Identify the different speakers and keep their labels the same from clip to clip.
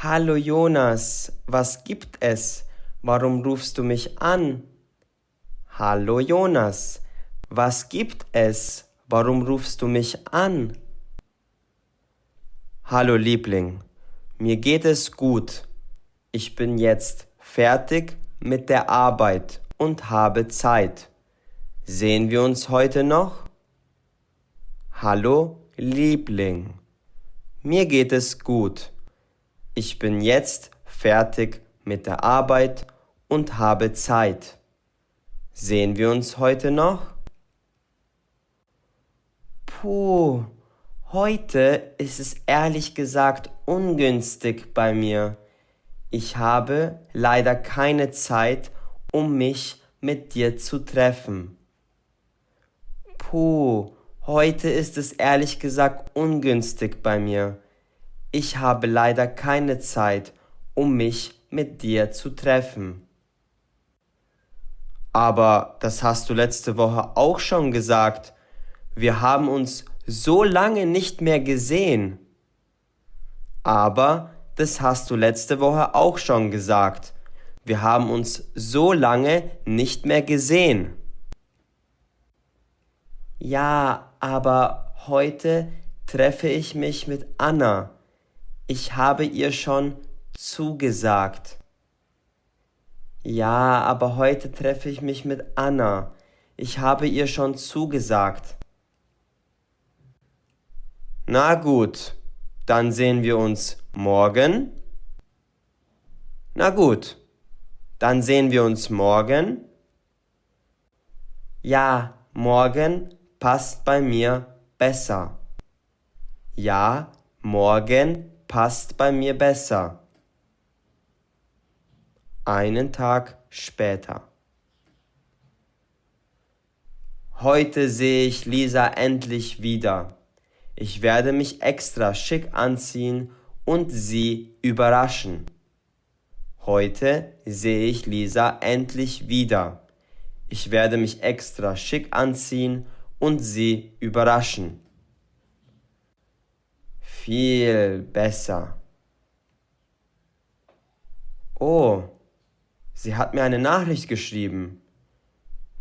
Speaker 1: Hallo Jonas, was gibt es? Warum rufst du mich an? Hallo Jonas, was gibt es? Warum rufst du mich an? Hallo Liebling, mir geht es gut. Ich bin jetzt fertig mit der Arbeit und habe Zeit. Sehen wir uns heute noch? Hallo Liebling, mir geht es gut. Ich bin jetzt fertig mit der Arbeit und habe Zeit. Sehen wir uns heute noch? Puh, heute ist es ehrlich gesagt ungünstig bei mir. Ich habe leider keine Zeit, um mich mit dir zu treffen. Puh, heute ist es ehrlich gesagt ungünstig bei mir. Ich habe leider keine Zeit, um mich mit dir zu treffen. Aber das hast du letzte Woche auch schon gesagt. Wir haben uns so lange nicht mehr gesehen. Aber das hast du letzte Woche auch schon gesagt. Wir haben uns so lange nicht mehr gesehen. Ja, aber heute treffe ich mich mit Anna. Ich habe ihr schon zugesagt. Ja, aber heute treffe ich mich mit Anna. Ich habe ihr schon zugesagt. Na gut, dann sehen wir uns morgen. Na gut, dann sehen wir uns morgen. Ja, morgen passt bei mir besser. Ja, morgen passt bei mir besser. Einen Tag später. Heute sehe ich Lisa endlich wieder. Ich werde mich extra schick anziehen und sie überraschen. Heute sehe ich Lisa endlich wieder. Ich werde mich extra schick anziehen und sie überraschen. Viel besser. Oh, sie hat mir eine Nachricht geschrieben.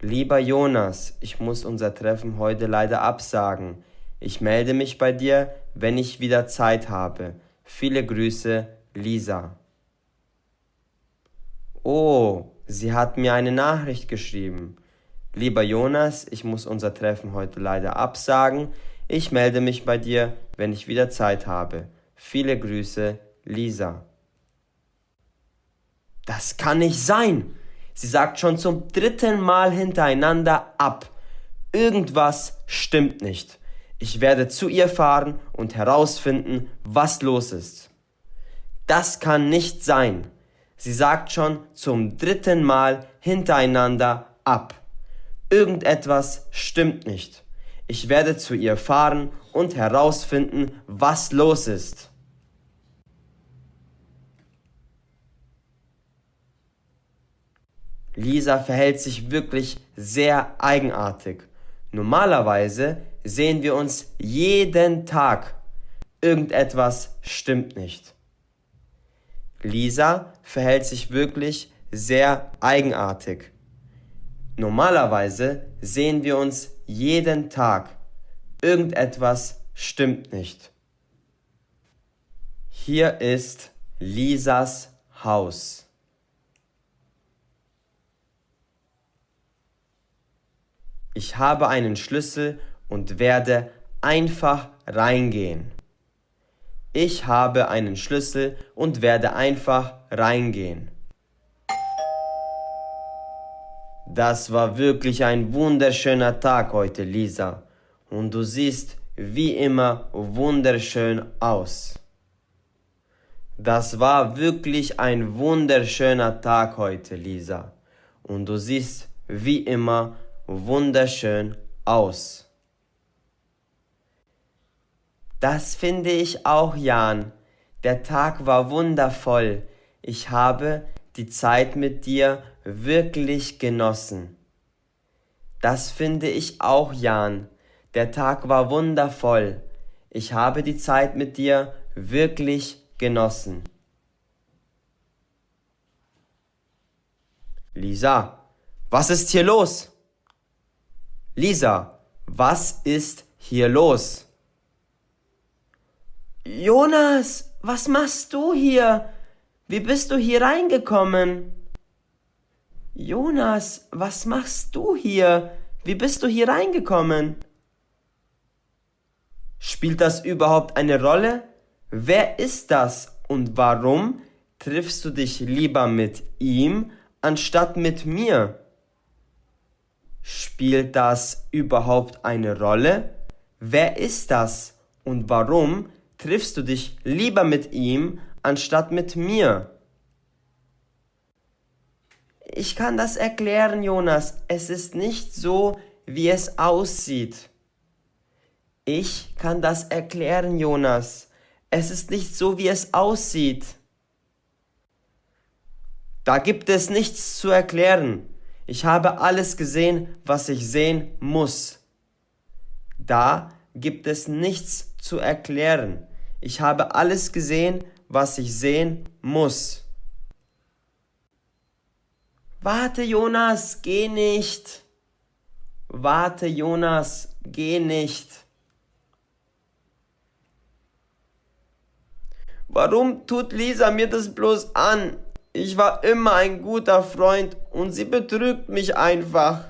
Speaker 1: Lieber Jonas, ich muss unser Treffen heute leider absagen. Ich melde mich bei dir, wenn ich wieder Zeit habe. Viele Grüße, Lisa. Oh, sie hat mir eine Nachricht geschrieben. Lieber Jonas, ich muss unser Treffen heute leider absagen. Ich melde mich bei dir, wenn ich wieder Zeit habe. Viele Grüße, Lisa. Das kann nicht sein. Sie sagt schon zum 3. Mal hintereinander ab. Irgendwas stimmt nicht. Ich werde zu ihr fahren und herausfinden, was los ist. Das kann nicht sein. Sie sagt schon zum 3. Mal hintereinander ab. Irgendetwas stimmt nicht. Ich werde zu ihr fahren und herausfinden, was los ist. Lisa verhält sich wirklich sehr eigenartig. Normalerweise sehen wir uns jeden Tag. Irgendetwas stimmt nicht. Lisa verhält sich wirklich sehr eigenartig. Normalerweise sehen wir uns jeden Tag. Irgendetwas stimmt nicht. Hier ist Lisas Haus. Ich habe einen Schlüssel und werde einfach reingehen. Ich habe einen Schlüssel und werde einfach reingehen. Das war wirklich ein wunderschöner Tag heute, Lisa. Und du siehst wie immer wunderschön aus. Das war wirklich ein wunderschöner Tag heute, Lisa. Und du siehst wie immer wunderschön aus. Das finde ich auch, Jan. Der Tag war wundervoll. Ich habe die Zeit mit dir wirklich genossen. Das finde ich auch, Jan. Der Tag war wundervoll. Ich habe die Zeit mit dir wirklich genossen. Lisa, was ist hier los? Lisa, was ist hier los? Jonas, was machst du hier? Wie bist du hier reingekommen? Jonas, was machst du hier? Wie bist du hier reingekommen? Spielt das überhaupt eine Rolle? Wer ist das und warum triffst du dich lieber mit ihm anstatt mit mir? Spielt das überhaupt eine Rolle? Wer ist das und warum triffst du dich lieber mit ihm anstatt mit mir? Ich kann das erklären, Jonas. Es ist nicht so, wie es aussieht. Ich kann das erklären, Jonas. Es ist nicht so, wie es aussieht. Da gibt es nichts zu erklären. Ich habe alles gesehen, was ich sehen muss. Da gibt es nichts zu erklären. Ich habe alles gesehen, was ich sehen muss. Warte, Jonas, geh nicht. Warte, Jonas, geh nicht. Warum tut Lisa mir das bloß an? Ich war immer ein guter Freund und sie betrügt mich einfach.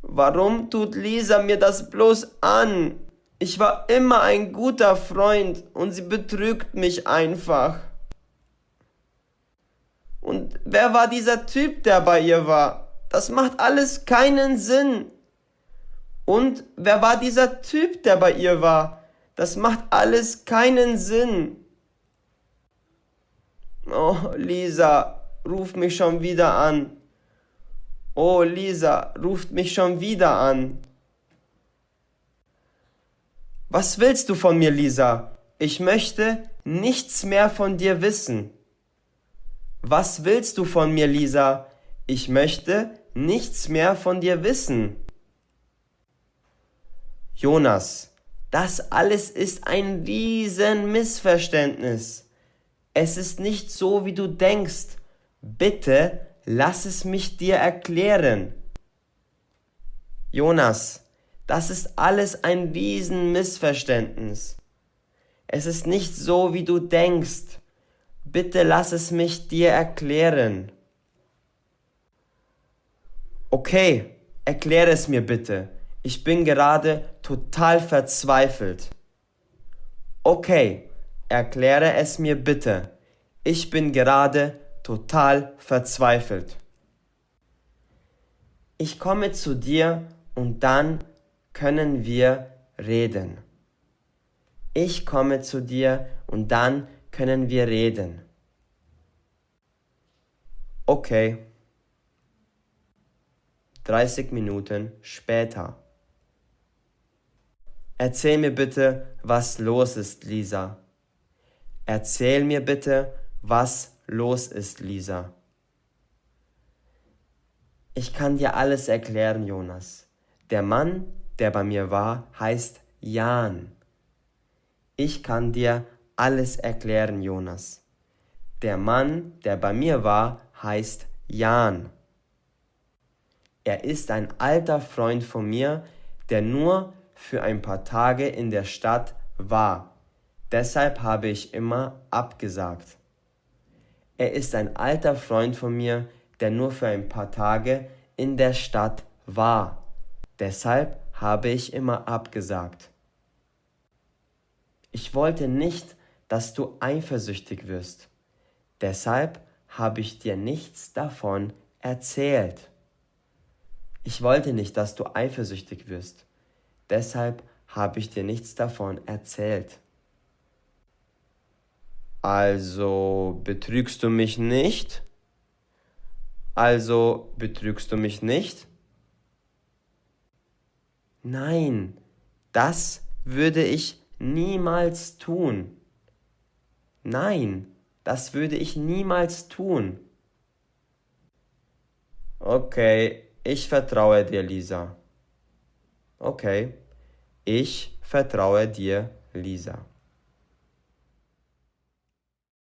Speaker 1: Warum tut Lisa mir das bloß an? Ich war immer ein guter Freund und sie betrügt mich einfach. Und wer war dieser Typ, der bei ihr war? Das macht alles keinen Sinn. Und wer war dieser Typ, der bei ihr war? Das macht alles keinen Sinn. Oh, Lisa ruft mich schon wieder an. Oh, Lisa ruft mich schon wieder an. Was willst du von mir, Lisa? Ich möchte nichts mehr von dir wissen. Was willst du von mir, Lisa? Ich möchte nichts mehr von dir wissen. Jonas, das alles ist ein riesen Missverständnis. Es ist nicht so, wie du denkst. Bitte lass es mich dir erklären. Jonas, das ist alles ein riesen Missverständnis. Es ist nicht so, wie du denkst. Bitte lass es mich dir erklären. Okay, erkläre es mir bitte. Ich bin gerade total verzweifelt. Okay, erkläre es mir bitte. Ich bin gerade total verzweifelt. Ich komme zu dir und dann können wir reden. Ich komme zu dir und dann können wir reden. Okay. 30 Minuten später. Erzähl mir bitte, was los ist, Lisa. Erzähl mir bitte, was los ist, Lisa. Ich kann dir alles erklären, Jonas. Der Mann, der bei mir war, heißt Jan. Ich kann dir alles erklären, Jonas. Der Mann, der bei mir war, heißt Jan. Er ist ein alter Freund von mir, der nur für ein paar Tage in der Stadt war. Deshalb habe ich immer abgesagt. Er ist ein alter Freund von mir, der nur für ein paar Tage in der Stadt war. Deshalb habe ich immer abgesagt. Ich wollte nicht, dass du eifersüchtig wirst. Deshalb habe ich dir nichts davon erzählt. Ich wollte nicht, dass du eifersüchtig wirst. Deshalb habe ich dir nichts davon erzählt. Also betrügst du mich nicht? Also betrügst du mich nicht? Nein, das würde ich niemals tun. Nein, das würde ich niemals tun. Okay, ich vertraue dir, Lisa. Okay, ich vertraue dir, Lisa.